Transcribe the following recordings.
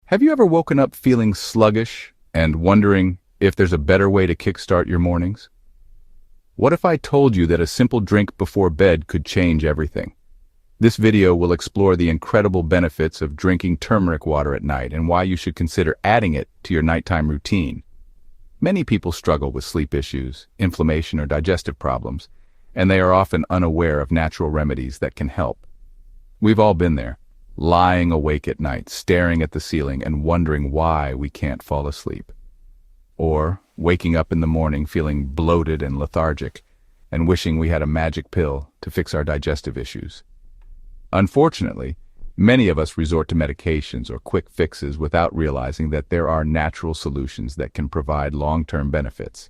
Have you ever woken up feeling sluggish and wondering if there's a better way to kickstart your mornings? What if I told you that a simple drink before bed could change everything? This video will explore the incredible benefits of drinking turmeric water at night and why you should consider adding it to your nighttime routine. Many people struggle with sleep issues, inflammation, or digestive problems, and they are often unaware of natural remedies that can help. We've all been there, lying awake at night, staring at the ceiling and wondering why we can't fall asleep. Or waking up in the morning feeling bloated and lethargic and wishing we had a magic pill to fix our digestive issues. Unfortunately, many of us resort to medications or quick fixes without realizing that there are natural solutions that can provide long-term benefits.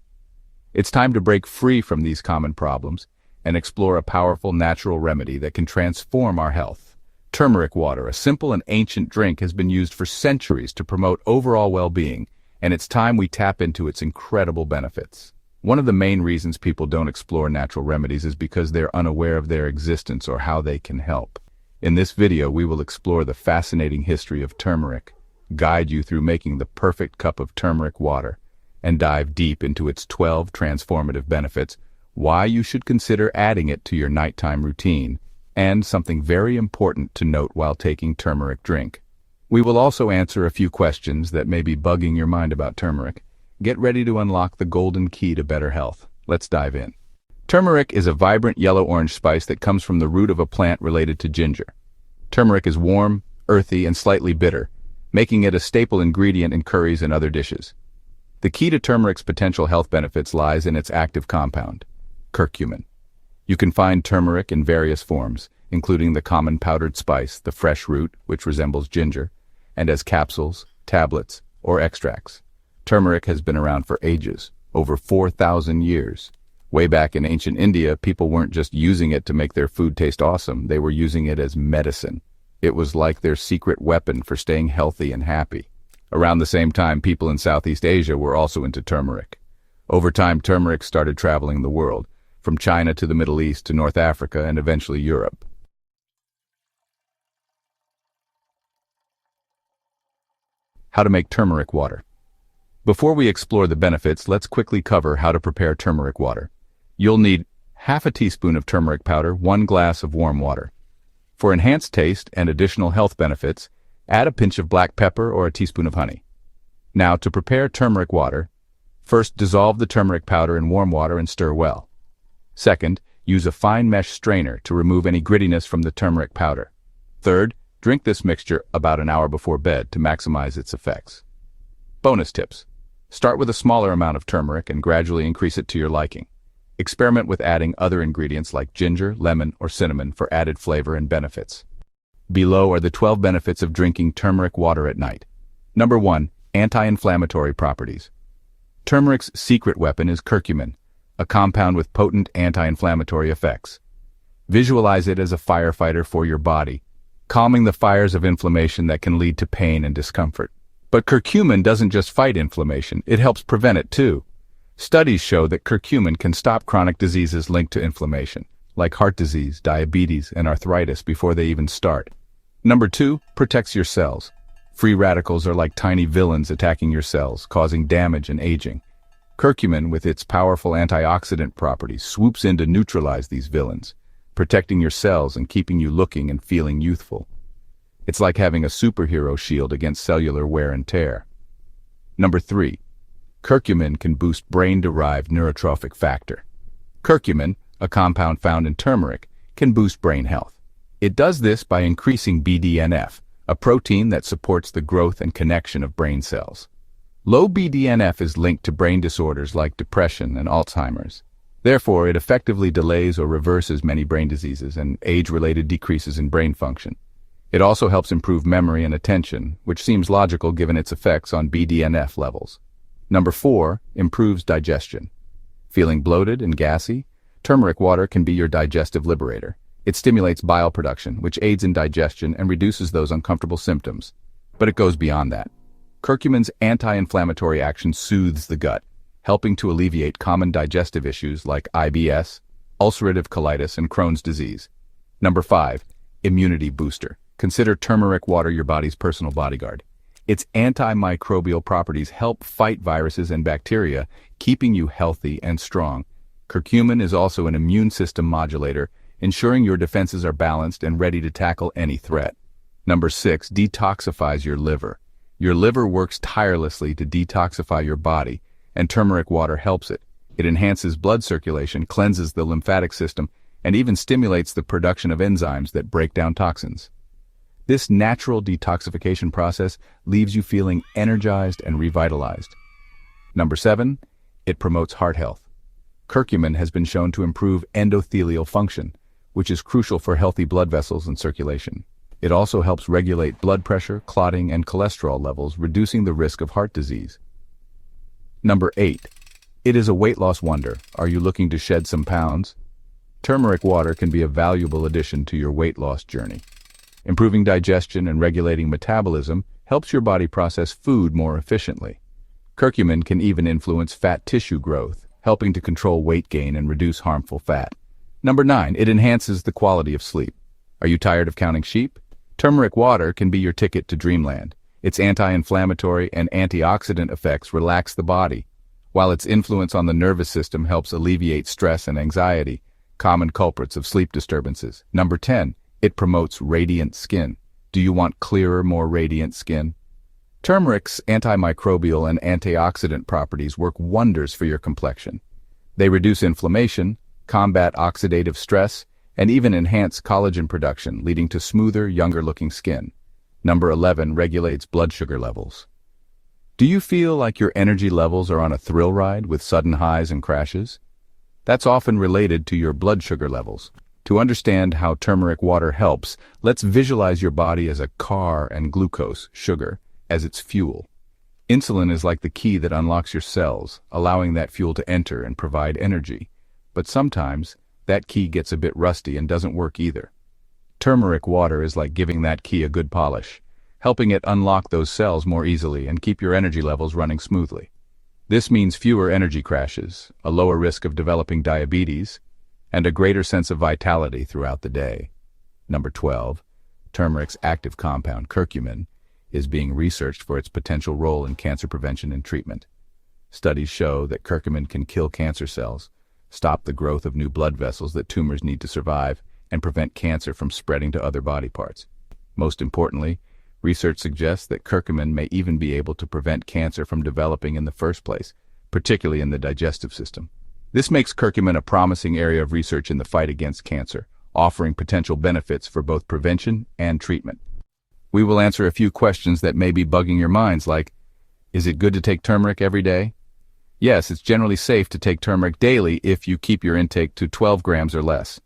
It's time to break free from these common problems and explore a powerful natural remedy that can transform our health. Turmeric water, a simple and ancient drink, has been used for centuries to promote overall well-being, and it's time we tap into its incredible benefits. One of the main reasons people don't explore natural remedies is because they're unaware of their existence or how they can help. In this video, we will explore the fascinating history of turmeric, guide you through making the perfect cup of turmeric water, and dive deep into its 12 transformative benefits, why you should consider adding it to your nighttime routine, and something very important to note while taking turmeric drink. We will also answer a few questions that may be bugging your mind about turmeric. Get ready to unlock the golden key to better health. Let's dive in. Turmeric is a vibrant yellow-orange spice that comes from the root of a plant related to ginger. Turmeric is warm, earthy, and slightly bitter, making it a staple ingredient in curries and other dishes. The key to turmeric's potential health benefits lies in its active compound, curcumin. You can find turmeric in various forms, including the common powdered spice, the fresh root, which resembles ginger, and as capsules, tablets, or extracts. Turmeric has been around for ages, over 4,000 years. Way back in ancient India, people weren't just using it to make their food taste awesome, they were using it as medicine. It was like their secret weapon for staying healthy and happy. Around the same time, people in Southeast Asia were also into turmeric. Over time, turmeric started traveling the world, from China to the Middle East to North Africa and eventually Europe. How to make turmeric water. Before we explore the benefits, let's quickly cover how to prepare turmeric water. You'll need half a teaspoon of turmeric powder, 1 glass of warm water. For enhanced taste and additional health benefits, add a pinch of black pepper or a teaspoon of honey. Now, to prepare turmeric water, first dissolve the turmeric powder in warm water and stir well. Second, use a fine mesh strainer to remove any grittiness from the turmeric powder. Third, drink this mixture about an hour before bed to maximize its effects. Bonus tips. Start with a smaller amount of turmeric and gradually increase it to your liking. Experiment with adding other ingredients like ginger, lemon, or cinnamon for added flavor and benefits. Below are the 12 benefits of drinking turmeric water at night. Number 1. Anti-inflammatory properties. Turmeric's secret weapon is curcumin, a compound with potent anti-inflammatory effects. Visualize it as a firefighter for your body, calming the fires of inflammation that can lead to pain and discomfort. But curcumin doesn't just fight inflammation, it helps prevent it too. Studies show that curcumin can stop chronic diseases linked to inflammation, like heart disease, diabetes, and arthritis before they even start. Number 2, protects your cells. Free radicals are like tiny villains attacking your cells, causing damage and aging. Curcumin, with its powerful antioxidant properties, swoops in to neutralize these villains, protecting your cells and keeping you looking and feeling youthful. It's like having a superhero shield against cellular wear and tear. Number 3. Curcumin can boost brain-derived neurotrophic factor. Curcumin, a compound found in turmeric, can boost brain health. It does this by increasing BDNF, a protein that supports the growth and connection of brain cells. Low BDNF is linked to brain disorders like depression and Alzheimer's. Therefore, it effectively delays or reverses many brain diseases and age-related decreases in brain function. It also helps improve memory and attention, which seems logical given its effects on BDNF levels. Number 4, improves digestion. Feeling bloated and gassy? Turmeric water can be your digestive liberator. It stimulates bile production, which aids in digestion and reduces those uncomfortable symptoms. But it goes beyond that. Curcumin's anti-inflammatory action soothes the gut, helping to alleviate common digestive issues like IBS, ulcerative colitis, and Crohn's disease. Number 5, immunity booster. Consider turmeric water your body's personal bodyguard. Its antimicrobial properties help fight viruses and bacteria, keeping you healthy and strong. Curcumin is also an immune system modulator, ensuring your defenses are balanced and ready to tackle any threat. Number 6, detoxifies your liver. Your liver works tirelessly to detoxify your body, and turmeric water helps it. It enhances blood circulation, cleanses the lymphatic system, and even stimulates the production of enzymes that break down toxins. This natural detoxification process leaves you feeling energized and revitalized. Number 7, it promotes heart health. Curcumin has been shown to improve endothelial function, which is crucial for healthy blood vessels and circulation. It also helps regulate blood pressure, clotting, and cholesterol levels, reducing the risk of heart disease. Number 8, it is a weight loss wonder. Are you looking to shed some pounds? Turmeric water can be a valuable addition to your weight loss journey. Improving digestion and regulating metabolism helps your body process food more efficiently. Curcumin can even influence fat tissue growth, helping to control weight gain and reduce harmful fat. Number 9, it enhances the quality of sleep. Are you tired of counting sheep? Turmeric water can be your ticket to dreamland. Its anti-inflammatory and antioxidant effects relax the body, while its influence on the nervous system helps alleviate stress and anxiety, common culprits of sleep disturbances. Number 10, it promotes radiant skin. Do you want clearer, more radiant skin? Turmeric's antimicrobial and antioxidant properties work wonders for your complexion. They reduce inflammation, combat oxidative stress, and even enhance collagen production, leading to smoother, younger-looking skin. Number 11 regulates blood sugar levels. Do you feel like your energy levels are on a thrill ride with sudden highs and crashes? That's often related to your blood sugar levels. To understand how turmeric water helps, let's visualize your body as a car and glucose, sugar, as its fuel. Insulin is like the key that unlocks your cells, allowing that fuel to enter and provide energy. But sometimes, that key gets a bit rusty and doesn't work either. Turmeric water is like giving that key a good polish, helping it unlock those cells more easily and keep your energy levels running smoothly. This means fewer energy crashes, a lower risk of developing diabetes, and a greater sense of vitality throughout the day. Number 12, turmeric's active compound, curcumin, is being researched for its potential role in cancer prevention and treatment. Studies show that curcumin can kill cancer cells, stop the growth of new blood vessels that tumors need to survive, and prevent cancer from spreading to other body parts. Most importantly, research suggests that curcumin may even be able to prevent cancer from developing in the first place, particularly in the digestive system. This makes curcumin a promising area of research in the fight against cancer, offering potential benefits for both prevention and treatment. We will answer a few questions that may be bugging your minds, like, is it good to take turmeric every day? Yes, it's generally safe to take turmeric daily if you keep your intake to 12 grams or less.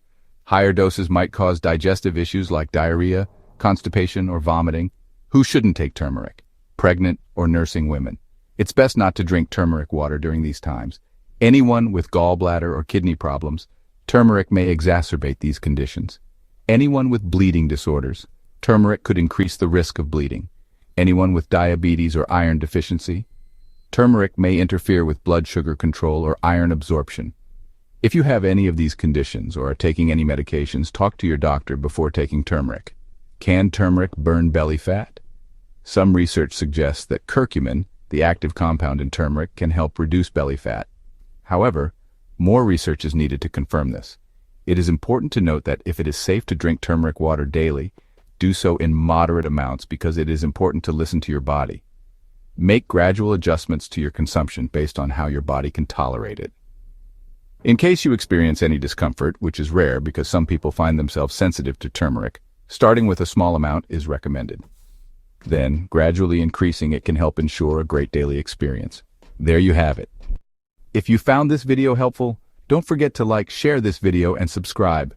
Higher doses might cause digestive issues like diarrhea, constipation, or vomiting. Who shouldn't take turmeric? Pregnant or nursing women. It's best not to drink turmeric water during these times. Anyone with gallbladder or kidney problems, turmeric may exacerbate these conditions. Anyone with bleeding disorders, turmeric could increase the risk of bleeding. Anyone with diabetes or iron deficiency, turmeric may interfere with blood sugar control or iron absorption. If you have any of these conditions or are taking any medications, talk to your doctor before taking turmeric. Can turmeric burn belly fat? Some research suggests that curcumin, the active compound in turmeric, can help reduce belly fat. However, more research is needed to confirm this. It is important to note that if it is safe to drink turmeric water daily, do so in moderate amounts because it is important to listen to your body. Make gradual adjustments to your consumption based on how your body can tolerate it. In case you experience any discomfort, which is rare because some people find themselves sensitive to turmeric, starting with a small amount is recommended. Then, gradually increasing it can help ensure a great daily experience. There you have it. If you found this video helpful, don't forget to like, share this video, and subscribe.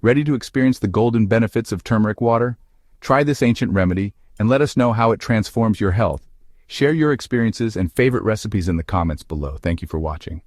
Ready to experience the golden benefits of turmeric water? Try this ancient remedy and let us know how it transforms your health. Share your experiences and favorite recipes in the comments below. Thank you for watching.